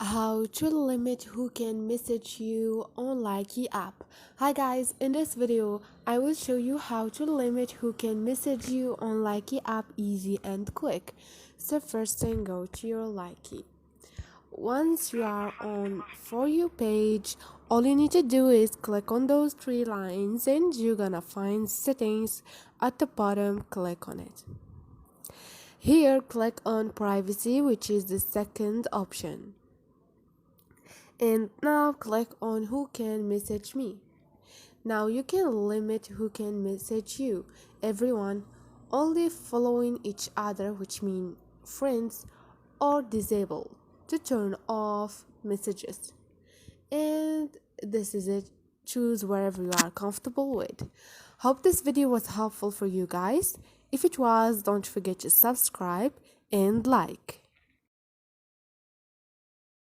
How to limit who can message you on Likee app. Hi guys, in this video I will show you how to limit who can message you on Likee app easy and quick. So first thing, go to your Likee. Once you are on For You page, all you need to do is click on those three lines and you're gonna find settings at the bottom. Click on it. Here click on privacy, which is the second option. And now click on who can message me. Now you can limit who can message you. Everyone only following each other, which means friends, or disable to turn off messages. And this is it. Choose wherever you are comfortable with. Hope this video was helpful for you guys. If it was, don't forget to subscribe and like.